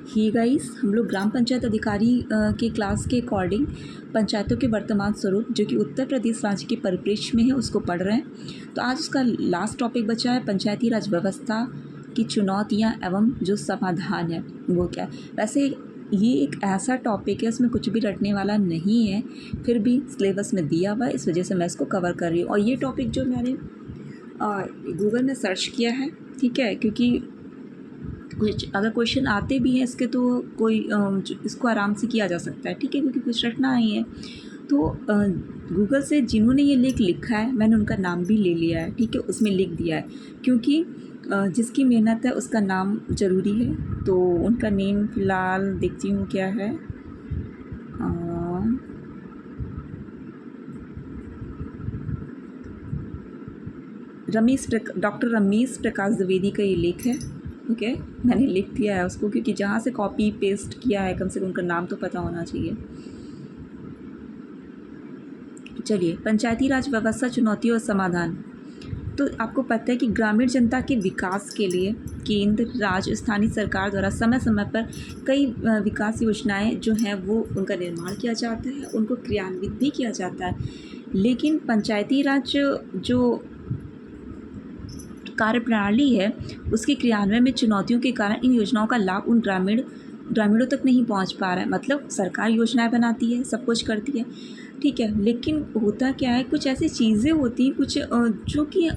ही guys, हम लोग ग्राम पंचायत अधिकारी के क्लास के अकॉर्डिंग पंचायतों के वर्तमान स्वरूप जो कि उत्तर प्रदेश राज्य के परिप्रेक्ष्य में है उसको पढ़ रहे हैं। तो आज उसका लास्ट टॉपिक बचा है पंचायती राज व्यवस्था की चुनौतियां एवं जो समाधान है वो क्या है। वैसे ये एक ऐसा टॉपिक है, इसमें कुछ भी रटने वाला नहीं है, फिर भी सिलेबस में दिया हुआ है, इस वजह से मैं इसको कवर कर रही हूँ। और ये टॉपिक जो मैंने गूगल में सर्च किया है, ठीक है, क्योंकि कुछ अगर क्वेश्चन आते भी हैं इसके तो कोई इसको आराम से किया जा सकता है, ठीक है, क्योंकि कुछ रटना ही है। तो गूगल से जिन्होंने ये लेख लिखा है मैंने उनका नाम भी ले लिया है, ठीक है, उसमें लिख दिया है, क्योंकि जिसकी मेहनत है उसका नाम ज़रूरी है। तो उनका नेम फ़िलहाल देखती हूँ क्या है। डॉक्टर रमेश प्रकाश द्विवेदी का ये लेख है, ओके। मैंने लिख दिया है उसको, क्योंकि जहाँ से कॉपी पेस्ट किया है कम से कम उनका नाम तो पता होना चाहिए। चलिए, पंचायती राज व्यवस्था चुनौती और समाधान। तो आपको पता है कि ग्रामीण जनता के विकास के लिए केंद्र, राज्य, स्थानीय सरकार द्वारा समय समय पर कई विकास योजनाएं जो हैं वो उनका निर्माण किया जाता है, उनको क्रियान्वित भी किया जाता है। लेकिन पंचायती राज जो कार्यप्रणाली है उसके क्रियान्वयन में चुनौतियों के कारण इन योजनाओं का लाभ उन ग्रामीणों तक नहीं पहुंच पा रहा है। मतलब सरकार योजनाएं बनाती है, सब कुछ करती है, ठीक है, लेकिन होता क्या है, कुछ ऐसी चीज़ें होती हैं, कुछ जो कि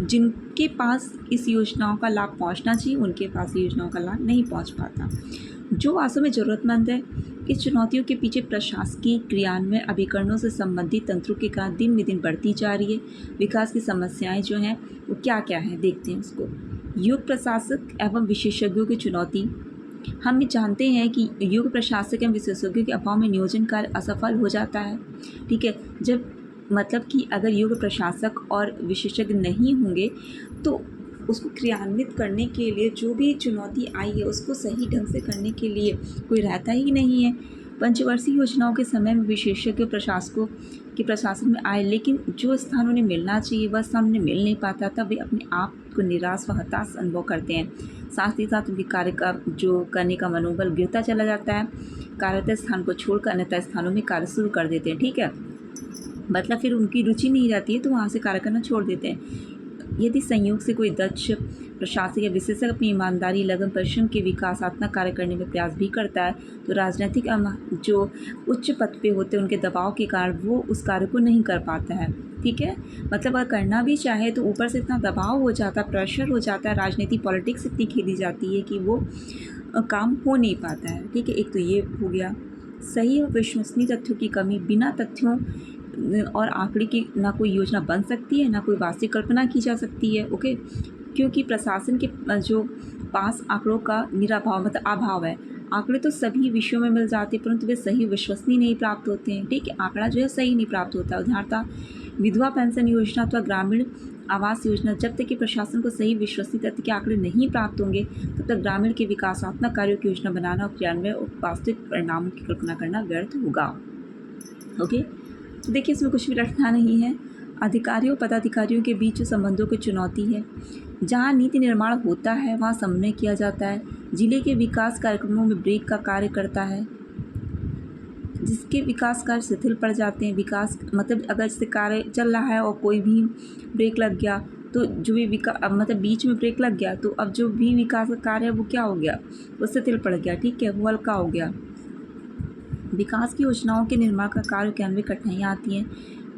जिनके पास इस योजनाओं का लाभ पहुंचना चाहिए उनके पास योजनाओं का लाभ नहीं पहुंच पाता। जो वास्तव में ज़रूरतमंद है, इस चुनौतियों के पीछे प्रशासकीय क्रियान्वयन अभिकरणों से संबंधित तंत्रों के कारण दिन ब दिन बढ़ती जा रही है। विकास की समस्याएं जो हैं वो क्या क्या हैं, देखते हैं उसको। युग प्रशासक एवं विशेषज्ञों की चुनौती। हम जानते हैं कि युग प्रशासक एवं विशेषज्ञों के अभाव में नियोजन कार्य असफल हो जाता है, ठीक है। जब मतलब कि अगर युग प्रशासक और विशेषज्ञ नहीं होंगे तो उसको क्रियान्वित करने के लिए जो भी चुनौती आई है उसको सही ढंग से करने के लिए कोई रहता ही नहीं है। पंचवर्षीय योजनाओं के समय में विशेषज्ञ प्रशासकों के प्रशासन में आए, लेकिन जो स्थान उन्हें मिलना चाहिए वह स्थान उन्हें मिल नहीं पाता, तब वे अपने आप को निराश व हताश अनुभव करते हैं। साथ ही साथ उनके कार्य का जो करने का मनोबल गिरता चला जाता है। कार्यरत स्थान को छोड़कर अन्य स्थानों में कार्य शुरू कर देते हैं, ठीक है, मतलब फिर उनकी रुचि नहीं रहती है तो वहाँ से कार्य करना छोड़ देते हैं। यदि संयोग से कोई दक्ष प्रशासक या विशेषज्ञ अपनी ईमानदारी, लगन, परिश्रम के विकासात्मक कार्य करने में प्रयास भी करता है तो राजनीतिक जो उच्च पद पे होते हैं उनके दबाव के कारण वो उस कार्य को नहीं कर पाता है, ठीक है। मतलब अगर करना भी चाहे तो ऊपर से इतना दबाव हो जाता है, प्रेशर हो जाता है, राजनीति पॉलिटिक्स इतनी खेली जाती है कि वो काम हो नहीं पाता है, ठीक है। एक तो ये हो गया। सही और विश्वसनीय तथ्यों की कमी। बिना तथ्यों और आंकड़े की ना कोई योजना बन सकती है, ना कोई वास्तविक कल्पना की जा सकती है, ओके। क्योंकि प्रशासन के जो पास आंकड़ों का निराभाव मतलब अभाव है। आंकड़े तो सभी विषयों में मिल जाते हैं परंतु वे सही विश्वसनीय नहीं प्राप्त होते हैं, ठीक है। आंकड़ा जो है सही नहीं प्राप्त होता। उदाहरणतः विधवा पेंशन योजना अथवा ग्रामीण आवास योजना, जब तक कि प्रशासन को सही विश्वसनीय तथ्य के आंकड़े नहीं प्राप्त होंगे तब तक ग्रामीण के विकासात्मक कार्यों की योजना बनाना और क्रियान्वयन और वास्तविक परिणामों की कल्पना करना व्यर्थ होगा, ओके। तो देखिए, इसमें कुछ भी रटना नहीं है। अधिकारियों पदाधिकारियों के बीच संबंधों की चुनौती है। जहाँ नीति निर्माण होता है वहाँ समन्वय किया जाता है। जिले के विकास कार्यक्रमों में ब्रेक का कार्य करता है, जिसके विकास कार्य शिथिल पड़ जाते हैं। विकास मतलब अगर जैसे कार्य चल रहा है और कोई भी ब्रेक लग गया तो जो भी मतलब बीच में ब्रेक लग गया तो अब जो भी विकास का कार्य है वो क्या हो गया, वो शिथिल पड़ गया, ठीक है, वो हल्का हो गया। विकास की योजनाओं के निर्माण का कार्य करने में कठिनाइयाँ आती हैं।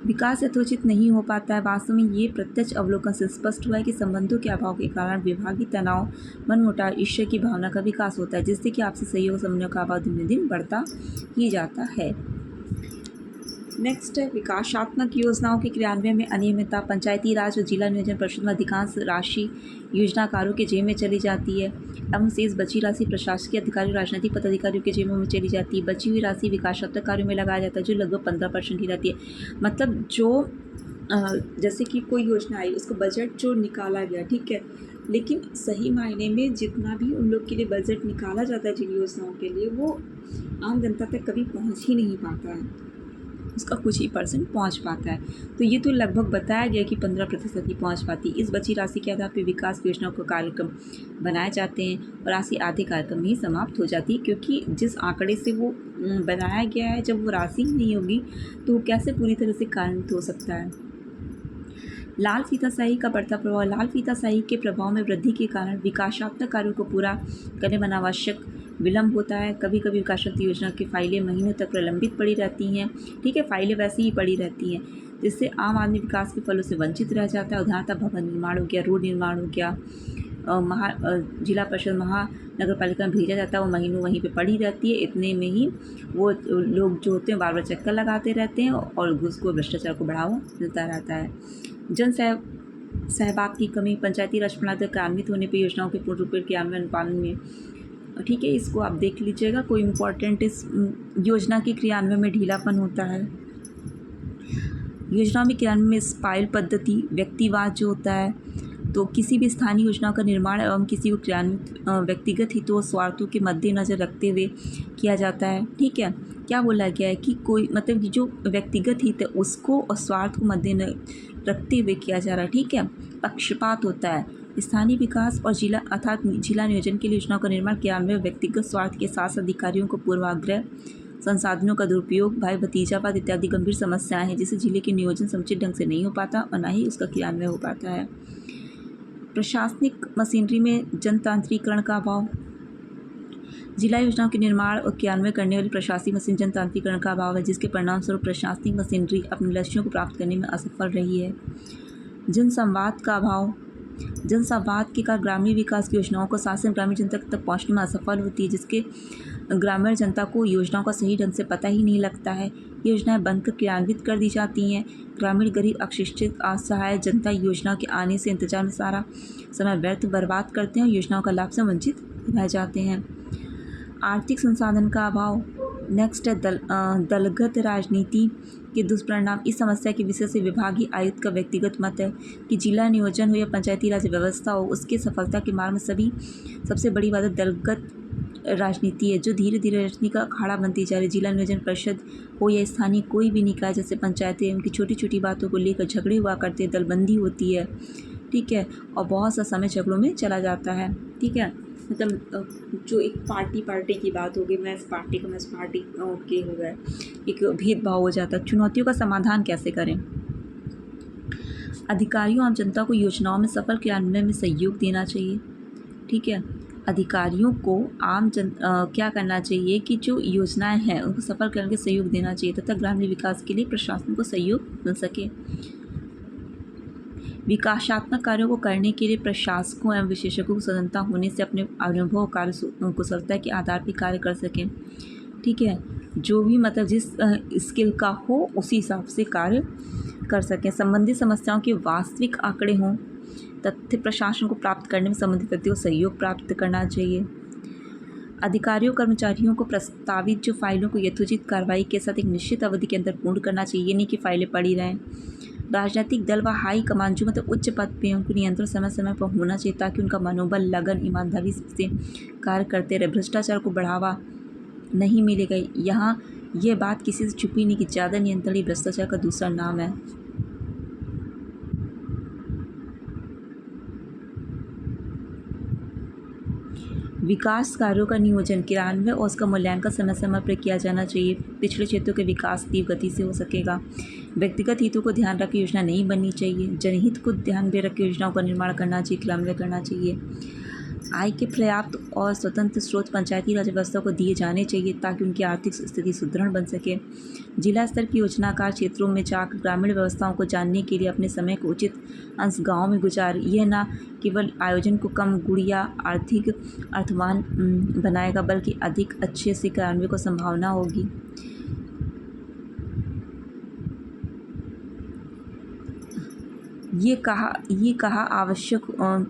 विकास यथोचित नहीं हो पाता है। वास्तव में ये प्रत्यक्ष अवलोकन से स्पष्ट हुआ है कि संबंधों के अभाव के कारण विभागीय तनाव, मनमुटाव, ईर्ष्या की भावना का विकास होता है, जिससे कि आपसी सहयोग समन्वय का अभाव दिन दिन बढ़ता ही जाता है। नेक्स्ट है विकासात्मक योजनाओं के क्रियान्वयन में अनियमितता। पंचायती राज और जिला नियोजन परिषद में अधिकांश राशि योजनाकारों के जेब में चली जाती है एवं शेष बची राशि प्रशासकीय अधिकारी, राजनीतिक पदाधिकारियों के जेबों में चली जाती है। बची हुई राशि विकासात्मक कार्यों में लगाया जाता है जो लगभग 15% ही रहती है। मतलब जो जैसे कि कोई योजना आई उसको बजट जो निकाला गया, ठीक है, लेकिन सही मायने में जितना भी उन लोग के लिए बजट निकाला जाता है जिन योजनाओं के लिए वो आम जनता तक कभी पहुँच ही नहीं पाता है। उसका कुछ ही % पहुंच पाता है। तो ये तो लगभग बताया गया कि 15% ही पहुंच पाती है। इस बची राशि के आधार पर विकास योजनाओं को कार्यक्रम बनाए जाते हैं और राशि आधे कार्यक्रम में ही समाप्त हो जाती है, क्योंकि जिस आंकड़े से वो बनाया गया है, जब वो राशि ही नहीं होगी तो वो कैसे पूरी तरह से कार्यान्वित हो सकता है। लाल फीताशाही का बढ़ता प्रभाव। लाल फीताशाही के प्रभाव में वृद्धि के कारण विकासात्मक कार्यों को पूरा करने में अनावश्यक विलम्ब होता है। कभी कभी विकासात्मक योजना की फाइलें महीनों तक प्रलंबित पड़ी रहती हैं। ठीक है, फाइलें वैसे ही पड़ी रहती हैं, जिससे आम आदमी विकास के फलों से वंचित रह जाता है। उदाहरणतः भवन निर्माण हो गया, रोड निर्माण हो गया, जिला परिषद महानगर पालिका में भेजा जाता है, वो महीनों वहीं पे पड़ी रहती है। इतने में ही वो लोग जो होते हैं बार बार चक्कर लगाते रहते हैं और घूस को, भ्रष्टाचार को बढ़ावा मिलता रहता है। जन सहभाग की कमी। पंचायती राज प्रणाली क्रियान्वित होने पर योजनाओं के पूर्ण रूप से क्रियान्वयन अनुपालन में, ठीक है, इसको आप देख लीजिएगा। कोई इम्पोर्टेंट इस योजना के क्रियान्वयन में ढीलापन होता है। योजनाओं में क्रियान्वयन में स्पाइल पद्धति, व्यक्तिवाद जो होता है, तो किसी भी स्थानीय योजना का निर्माण एवं किसी को क्रियान्वित व्यक्तिगत हितों और स्वार्थों के मद्देनजर रखते हुए किया जाता है। ठीक है, क्या बोला गया है कि कोई मतलब कि जो व्यक्तिगत हित है उसको और स्वार्थ को मद्देनजर रखते हुए किया जा रहा है। ठीक है, पक्षपात होता है। स्थानीय विकास और जिला अर्थात जिला नियोजन के लिए योजनाओं का निर्माण क्रियान्वयन व्यक्तिगत स्वार्थ के साथ अधिकारियों को पूर्वाग्रह, संसाधनों का दुरुपयोग, भाई भतीजावाद इत्यादि गंभीर समस्याएं हैं, जिससे जिले के नियोजन समुचित ढंग से नहीं हो पाता और ना ही उसका क्रियान्वयन हो पाता है। प्रशासनिक मशीनरी में जनतांत्रिकरण का अभाव। जिला योजनाओं के निर्माण और क्रियान्वयन करने वाली प्रशासनिक मशीन जनतांत्रिकरण का अभाव है, जिसके परिणामस्वरूप प्रशासनिक मशीनरी अपने लक्ष्यों को प्राप्त करने में असफल रही है। जनसंवाद का अभाव। जनसंवाद के कारण ग्रामीण विकास की योजनाओं को शासन ग्रामीण जनता तक पहुंचने में असफल होती है, जिसके ग्रामीण जनता को योजनाओं का सही ढंग से पता ही नहीं लगता है। योजनाएं बनकर क्रियान्वित कर दी जाती हैं। ग्रामीण गरीब अशिक्षित असहाय जनता योजना के आने से इंतजार में सारा समय व्यर्थ बर्बाद करते हैं और योजनाओं का लाभ से वंचित रह जाते हैं। आर्थिक संसाधन का अभाव। नेक्स्ट है दलगत राजनीति के दुष्परिणाम। इस समस्या के विषय से विभागीय आयुक्त का व्यक्तिगत मत है कि जिला नियोजन हो या पंचायती राज व्यवस्था हो, उसके सफलता के मार्ग में सबसे बड़ी बात दलगत राजनीति है, जो धीरे धीरे राजनीति का अखाड़ा बनती जा रही है। जिला नियोजन परिषद हो या स्थानीय कोई भी निकाय जैसे पंचायतें, उनकी छोटी छोटी बातों को लेकर झगड़े हुआ करते, दलबंदी होती है। ठीक है, और बहुत सा समय झगड़ों में चला जाता है। ठीक है, मतलब जो एक पार्टी की बात होगी, मैं इस पार्टी के हो गए, एक भेदभाव हो जाता है। चुनौतियों का समाधान कैसे करें। अधिकारियों आम जनता को योजनाओं में सफल क्रियान्वयन में सहयोग देना चाहिए। ठीक है, अधिकारियों को क्या करना चाहिए कि जो योजनाएं हैं उनको सफल करने के सहयोग देना चाहिए तथा ग्रामीण विकास के लिए प्रशासन को सहयोग मिल सके। विकासात्मक कार्यों को करने के लिए प्रशासकों एवं विशेषज्ञों को स्वतंत्रता होने से अपने अनुभव कार्य कुशलता के आधार पर कार्य कर सकें। ठीक है, जो भी मतलब जिस स्किल का हो उसी हिसाब से कार्य कर सकें। संबंधित समस्याओं के वास्तविक आंकड़े हों। तथ्य प्रशासन को प्राप्त करने में संबंधित व्यक्तियों को सहयोग प्राप्त करना चाहिए। अधिकारियों कर्मचारियों को प्रस्तावित जो फाइलों को यथोचित कार्रवाई के साथ एक निश्चित अवधि के अंदर पूर्ण करना चाहिए, ये नहीं कि फाइलें पड़ी रहें। राजनीतिक दल व हाई कमान जो मतलब उच्च पद पे उनको नियंत्रण समय समय पर होना चाहिए, ताकि उनका मनोबल, लगन, ईमानदारी से कार्य करते रहे। भ्रष्टाचार को बढ़ावा नहीं मिलेगा। यहाँ ये बात किसी से छुपी नहीं कि ज़्यादा नियंत्रण ही भ्रष्टाचार का दूसरा नाम है। विकास कार्यों का नियोजन, क्रियान्वयन और उसका मूल्यांकन समय समय पर किया जाना चाहिए। पिछड़े क्षेत्रों के विकास तीव्र गति से हो सकेगा। व्यक्तिगत हितों को ध्यान रख के योजना नहीं बननी चाहिए। जनहित को ध्यान में रख के योजनाओं का निर्माण करना चाहिए, क्रियान्वयन करना चाहिए। आय के पर्याप्त और स्वतंत्र स्रोत पंचायती राज व्यवस्था को दिए जाने चाहिए, ताकि उनकी आर्थिक स्थिति सुदृढ़ बन सके। जिला स्तर की योजनाकार क्षेत्रों में जाकर ग्रामीण व्यवस्थाओं को जानने के लिए अपने समय को उचित अंश गाँव में गुजार। यह न केवल आयोजन को कम गुणिया आर्थिक अर्थवान बनाएगा, बल्कि अधिक अच्छे से क्रियान्वयन को संभावना होगी। ये कहा आवश्यक,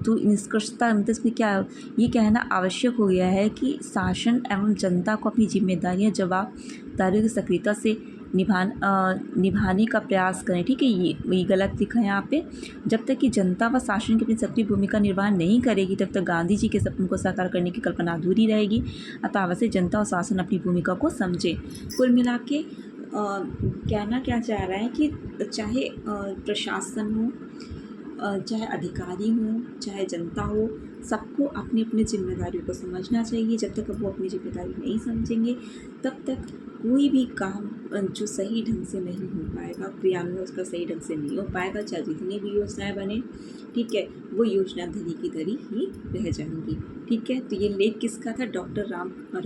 तो निष्कर्षता मतलब इसमें क्या है, ये कहना आवश्यक हो गया है कि शासन एवं जनता को अपनी जिम्मेदारियां जवाबदारियों की सक्रियता से निभाने का प्रयास करें। ठीक है, ये गलत लिखा है यहाँ पे। जब तक कि जनता व शासन की अपनी सक्रिय भूमिका निर्वाह नहीं करेगी, तब तक गांधी जी के सपनों को साकार करने की कल्पना अधूरी रहेगी। अतः आवश्यक जनता और शासन अपनी भूमिका को समझे। कुल मिला के कहना क्या चाह रहा है कि चाहे प्रशासन हो, चाहे अधिकारी हों, चाहे जनता हो, सबको अपनी अपनी जिम्मेदारियों को समझना चाहिए। जब तक वो अपनी जिम्मेदारी नहीं समझेंगे तब तक कोई भी काम जो सही ढंग से नहीं हो पाएगा, क्रियान्वयन उसका सही ढंग से नहीं हो पाएगा। चाहे जितनी भी योजनाएं बने, ठीक है, वो योजना धरी की धरी ही रह जाएंगी। ठीक है, तो ये लेख किसका था? डॉक्टर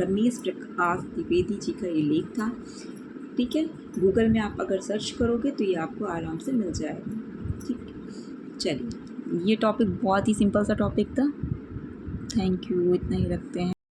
रमेश प्रकाश द्विवेदी जी का ये लेख था। ठीक है, गूगल में आप अगर सर्च करोगे तो ये आपको आराम से मिल जाएगा। ठीक, चलिए, ये टॉपिक बहुत ही सिंपल सा टॉपिक था। थैंक यू, इतना ही रखते हैं।